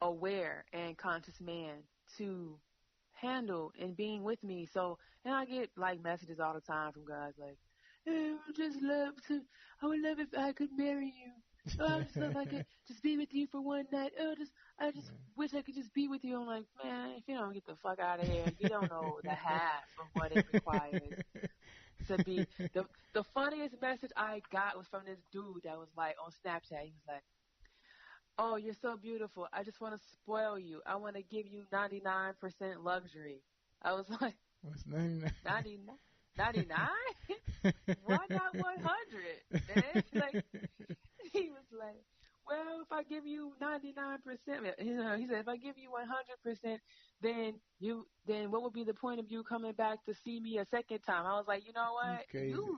aware and conscious man to handle in being with me. So, and I get like messages all the time from guys like, "Hey, I would just love to. I would love if I could marry you. Oh, I just love if I could just be with you for one night. I just wish I could just be with you." I'm like, man, if you don't get the fuck out of here, you don't know the half of what it requires to be. The funniest message I got was from this dude that was like on Snapchat. He was like, "Oh, you're so beautiful. I just want to spoil you. I want to give you 99% luxury." I was like, What's 99? 99? 99? Why not 100? Man, like, he was like, "Well, if I give you 99%, he said, if I give you 100%, then what would be the point of you coming back to see me a second time?" I was like, you know You what? crazy.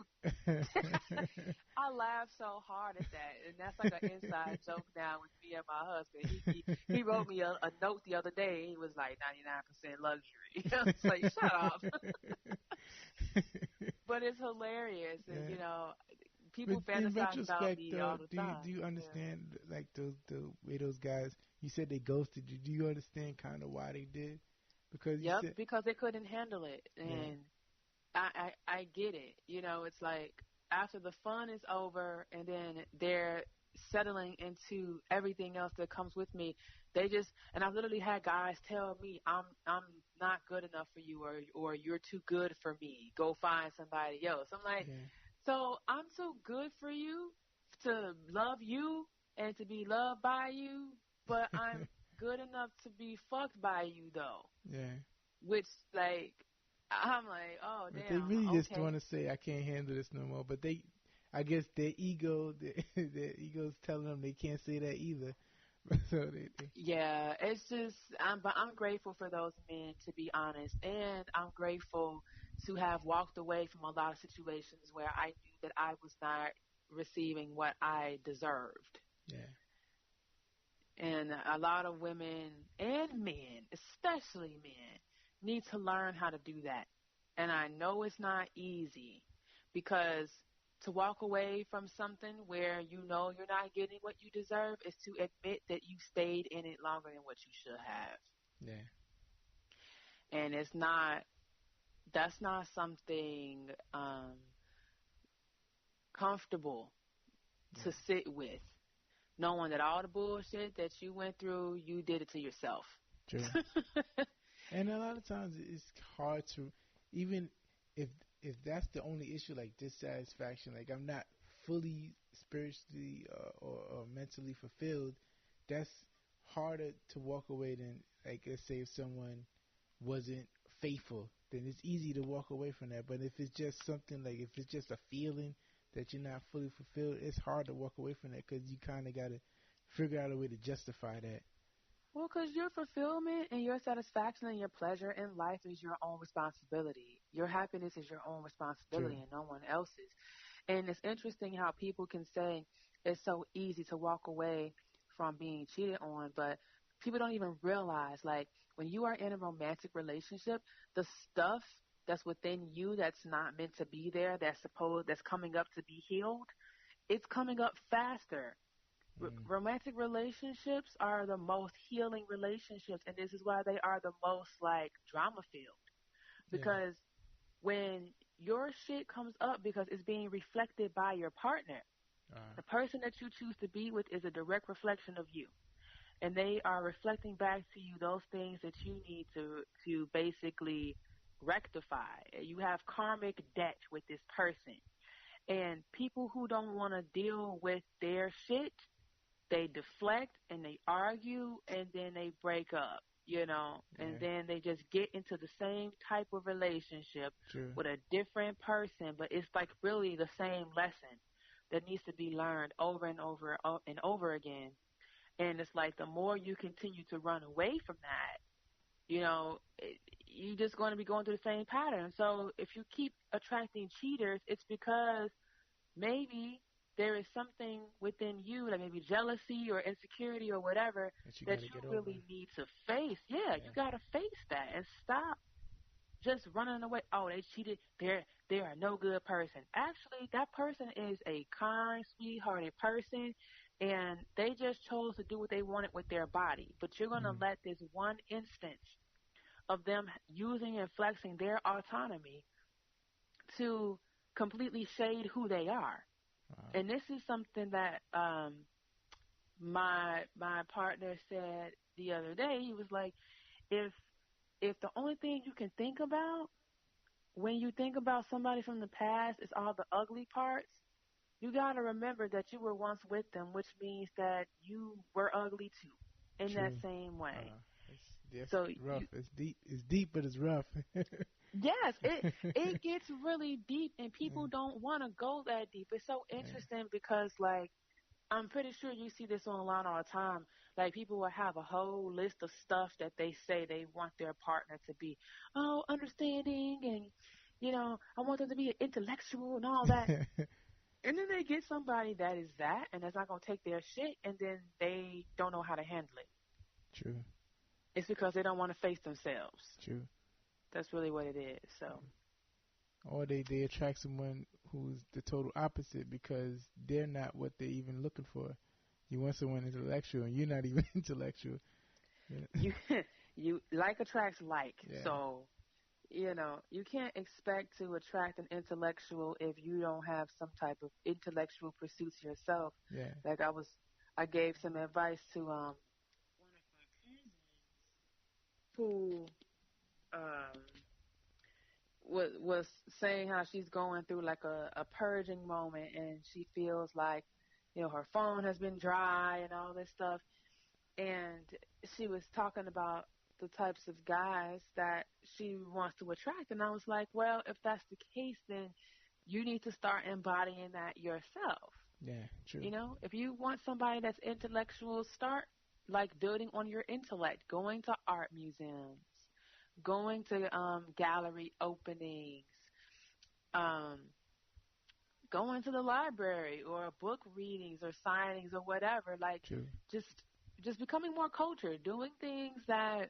I laugh so hard at that, and that's like an inside joke now with me and my husband. He wrote me a note the other day. He was like 99% luxury. I was like, shut up. But it's hilarious, and Yeah. But people in fantasize about retrospect, me all the time. do you Yeah. understand like the way those guys? You said they ghosted you. Do you understand kind of why they did? Because you Yep, said, because they couldn't handle it, yeah, and I get it. It's like after the fun is over, and then they're settling into everything else that comes with me. They just and I've literally had guys tell me I'm not good enough for you, or you're too good for me. Go find somebody else. I'm like, yeah, so I'm too good for you to love you and to be loved by you, but I'm good enough to be fucked by you though. yeah. Which like I'm like, oh But they damn, really just okay. want to say, I can't handle this no more. But I guess their ego, their ego's telling them they can't say that either. So they Yeah, it's just but I'm grateful for those men to be honest, and I'm grateful to have walked away from a lot of situations where I knew that I was not receiving what I deserved. yeah, And a lot of women and men, especially men, need to learn how to do that. And I know it's not easy because to walk away from something where you know you're not getting what you deserve is to admit that you stayed in it longer than what you should have. yeah, And that's not something comfortable yeah. to sit with, knowing that all the bullshit that you went through, you did it to yourself. True. And a lot of times it's hard to, even if if that's the only issue, like dissatisfaction, like I'm not fully spiritually or mentally fulfilled. That's harder to walk away than, like, let's say if someone wasn't faithful, then it's easy to walk away from that. But if it's just something like, if it's just a feeling that you're not fully fulfilled, it's hard to walk away from that because you kind of got to figure out a way to justify that. Well, because your fulfillment and your satisfaction and your pleasure in life is your own responsibility. Your happiness is your own True. responsibility and no one else's. And it's interesting how people can say it's so easy to walk away from being cheated on, but people don't even realize, like, when you are in a romantic relationship, the stuff that's within you that's not meant to be there, that's coming up to be healed, it's coming up faster. Mm. Romantic relationships are the most healing relationships, and this is why they are the most like drama filled. Yeah. Because when your shit comes up because it's being reflected by your partner, Uh, the person that you choose to be with is a direct reflection of you, and they are reflecting back to you those things that you need to basically rectify. You have karmic debt with this person, and people who don't want to deal with their shit, they deflect and they argue and then they break up, and yeah. then they just get into the same type of relationship True. with a different person, but it's like really the same lesson that needs to be learned over and over and over again. And it's like the more you continue to run away from that, you're just going to be going through the same pattern. So if you keep attracting cheaters, it's because maybe there is something within you, like maybe jealousy or insecurity or whatever, That you that got to you get over. really need to face. Yeah, you Yeah. got to face that and stop just running away. Oh, they cheated. They're a no good person. Actually, that person is a kind, sweethearted person, and they just chose to do what they wanted with their body. But you're gonna Mm. let this one instance of them using and flexing their autonomy to completely shade who they are. Wow. And this is something that my partner said the other day. He was like, if the only thing you can think about when you think about somebody from the past is all the ugly parts, you got to remember that you were once with them, which means that you were ugly too, in that True. same way. It's that's So rough. you, It's deep. It's deep, but it's rough. yes, it gets really deep, and Yeah. people don't want to go that deep. It's so Yeah. interesting because, like, I'm pretty sure you see this online all the time. Like, people will have a whole list of stuff that they say they want their partner to be. Oh, understanding, and I want them to be an intellectual and all that. And then they get somebody that is that, and that's not gonna take their shit, and then they don't know how to handle it. True. It's because they don't want to face themselves. True. That's really what it is. So, Or they attract someone who's the total opposite because they're not what they're even looking for. You want someone intellectual, and you're not even intellectual. Yeah. you you like attracts like. Yeah. So, you can't expect to attract an intellectual if you don't have some type of intellectual pursuits yourself. Yeah. Like, I gave some advice to who um was saying how she's going through like a purging moment, and she feels like her phone has been dry and all this stuff, and she was talking about the types of guys that she wants to attract, and I was like, well, if that's the case, then you need to start embodying that yourself. Yeah. True. If you want somebody that's intellectual, start like building on your intellect, going to art museums, going to gallery openings, um, going to the library or book readings or signings or whatever. Like, True. just just becoming more cultured, doing things that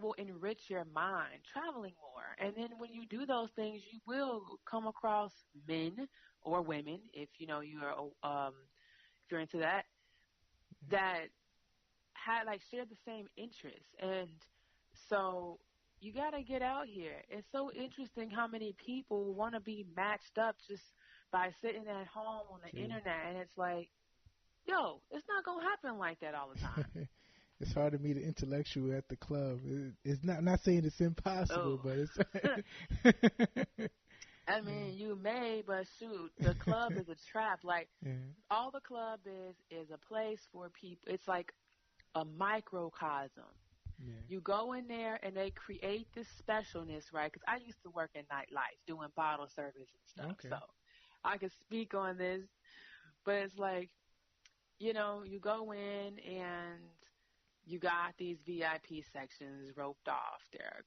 will enrich your mind, traveling more. And then when you do those things, you will come across men or women, if if you're into that, that had like share the same interests. And so you got to get out here. It's so interesting how many people want to be matched up just by sitting at home on the True. internet, and it's like, yo, it's not going to happen like that all the time. It's hard to meet an intellectual at the club. It's not saying it's impossible, Oh. but it's. I mean, you may, but shoot, the club is a trap. Like, Yeah. all the club is a place for people. It's like a microcosm. Yeah. You go in there and they create this specialness, right? Because I used to work in nightlife doing bottle service and stuff, Okay. so I can speak on this. But it's like, you go in and you got these VIP sections roped off. They're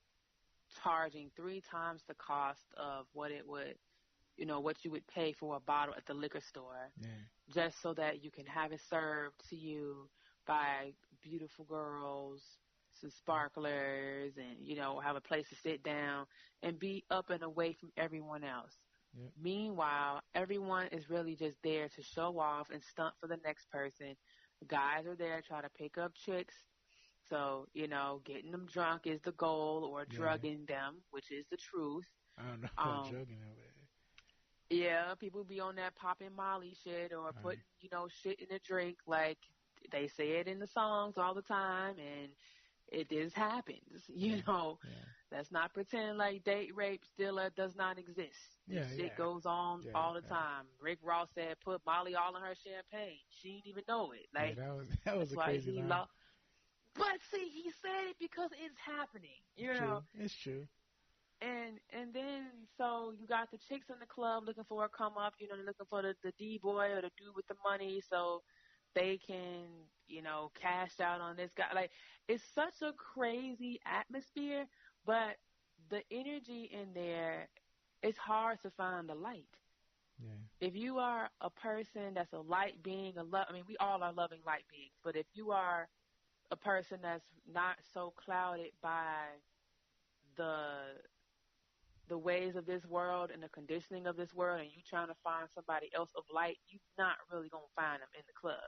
charging 3 times the cost of what it would, what you would pay for a bottle at the liquor store, Yeah. just so that you can have it served to you by beautiful girls, some sparklers, and have a place to sit down and be up and away from everyone else. Yep. Meanwhile, everyone is really just there to show off and stunt for the next person. Guys are there trying to pick up chicks. So, getting them drunk is the goal, or Yeah. drugging them, which is the truth. I don't know about Um, drugging over there. yeah, people be on that popping Molly shit or putting, shit in a drink. Like, they say it in the songs all the time, and it just happens. Yeah. Yeah. Let's not pretend like date rape still does not exist. This Yeah. shit Yeah. goes on Yeah. all the time. Rick Ross said, "Put Molly all in her champagne." She didn't even know it. Yeah. Like, That was that's a why crazy he line. lost. But see, he said it because it's happening. True. It's true. And then so you got the chicks in the club looking for a come up, they're looking for the D boy or the dude with the money so they can, cash out on this guy. Like, it's such a crazy atmosphere, but the energy in there, it's hard to find the light. Yeah. If you are a person that's a light being, I mean, we all are loving light beings, but if you are a person that's not so clouded by the the ways of this world and the conditioning of this world, and you trying to find somebody else of light, you're not really gonna find them in the club.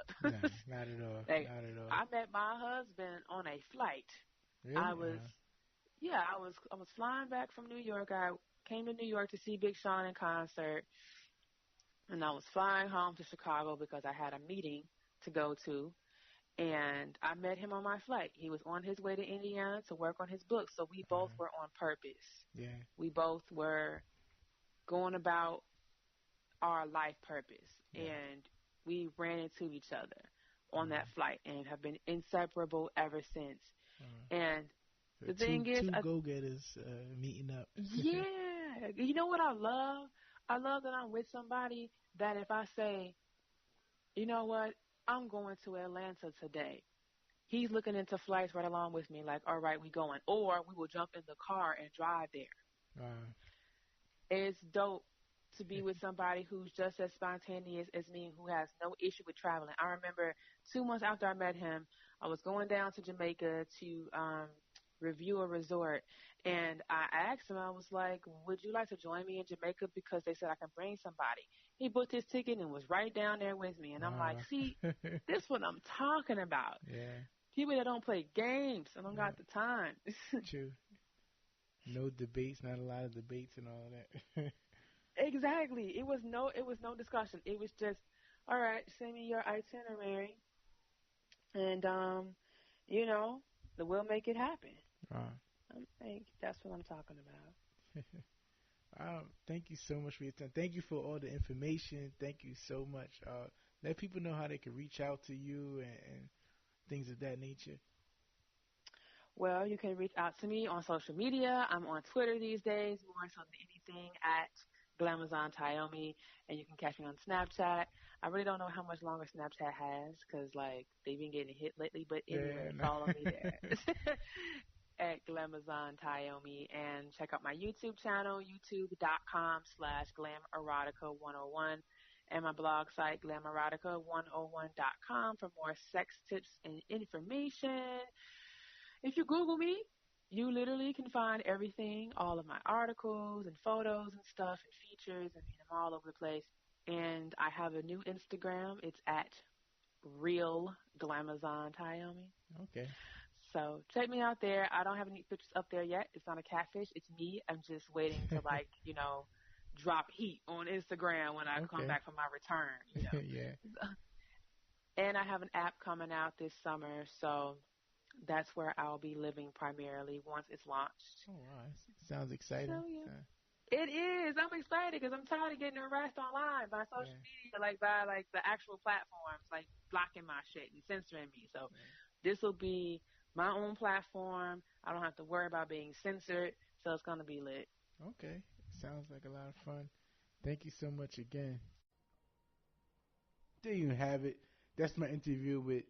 Nah, not at all. Like, Not at all. I met my husband on a flight. I Really? was, yeah, I was flying back from New York. I came to New York to see Big Sean in concert, and I was flying home to Chicago because I had a meeting to go to. And I met him on my flight. He was on his way to Indiana to work on his book. So we both Uh, were on purpose. yeah. We both were going about our life purpose. Yeah. And we ran into each other on Uh, that flight and have been inseparable ever since. uh, And so the two thing is, two go getters meeting up. yeah, you know what I love? I love that I'm with somebody that if I say, you know what, I'm going to Atlanta today. He's looking into flights right along with me, like, all right, we going. Or we will jump in the car and drive there. Uh, It's dope to be with somebody who's just as spontaneous as me, who has no issue with traveling. I remember 2 months after I met him, I was going down to Jamaica to review a resort. And I asked him, I was like, would you like to join me in Jamaica? Because they said I can bring somebody. He booked his ticket and was right down there with me. And I'm like, see, this is what I'm talking about. yeah. People that don't play games. I don't Yeah. got the time. True. No debates, not a lot of debates and all that. Exactly. It was no discussion. It was just, all right, send me your itinerary, and you know, we'll make it happen. uh, I think that's what I'm talking about. thank you so much for your time. Thank you for all the information. Thank you so much. Let people know how they can reach out to you and things of that nature. Well, you can reach out to me on social media. I'm on Twitter these days, more so than anything, at Glamazon Tyomi, and you can catch me on Snapchat. I really don't know how much longer Snapchat has because, like, they've been getting hit lately, but Yeah. anyway, follow me there. At Glamazon Tyomi, and check out my YouTube channel, youtube.com/glamerotica101, and my blog site, glamerotica101.com, for more sex tips and information. If you Google me, you literally can find everything, all of my articles and photos and stuff and features. I mean, I'm all over the place. And I have a new Instagram. It's at Real Glamazon Tyomi. Okay. So check me out there. I don't have any pictures up there yet. It's not a catfish. It's me. I'm just waiting to, like, drop heat on Instagram when I come Okay. back from my return. Yeah. And I have an app coming out this summer, so that's where I'll be living primarily once it's launched. Oh wow, sounds So exciting. yeah, it is. I'm excited because I'm tired of getting harassed online by social Yeah. media, like by like the actual platforms, like blocking my shit and censoring me. So Yeah. this will be my own platform. I don't have to worry about being censored. So it's gonna be lit. Okay. Sounds like a lot of fun. Thank you so much again. There you have it. That's my interview with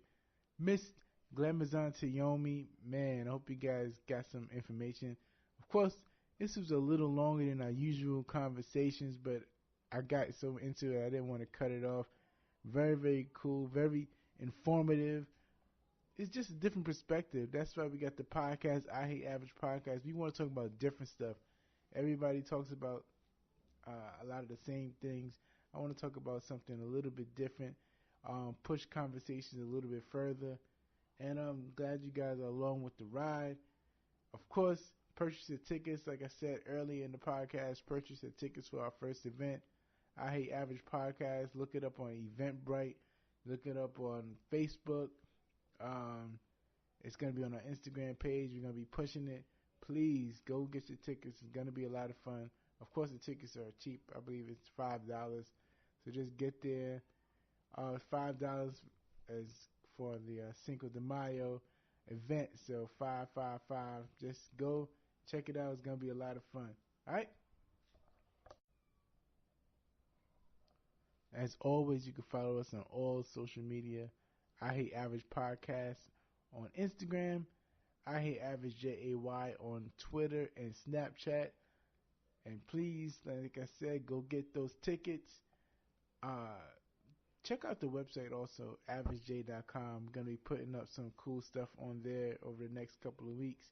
Miss Glamazon Tyomi. Man, I hope you guys got some information. Of course, this was a little longer than our usual conversations, but I got so into it I didn't want to cut it off. Very, very cool, very informative. It's just a different perspective. That's why we got the podcast, I Hate Average Podcast. We want to talk about different stuff. Everybody talks about a lot of the same things. I want to talk about something a little bit different, push conversations a little bit further, and I'm glad you guys are along with the ride. Of course, purchase your tickets. Like I said earlier in the podcast, purchase your tickets for our first event. I Hate Average Podcast. Look it up on Eventbrite. Look it up on Facebook. Um, it's going to be on our Instagram page. We're going to be pushing it. Please go get your tickets. It's going to be a lot of fun. Of course, the tickets are cheap. I believe it's $5. So just get there. $5 is for the Cinco de Mayo event. So 555. Just go check it out. It's going to be a lot of fun. All right? As always, you can follow us on all social media. I Hate Average Podcast on Instagram. I Hate Average JAY on Twitter and Snapchat. And please, like I said, go get those tickets. Uh, Check out the website also, averagej.com. I'm going to be putting up some cool stuff on there over the next couple of weeks.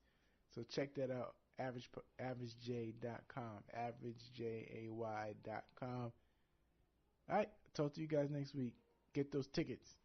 So check that out, averagej.com, averagejay.com. All right, talk to you guys next week. Get those tickets.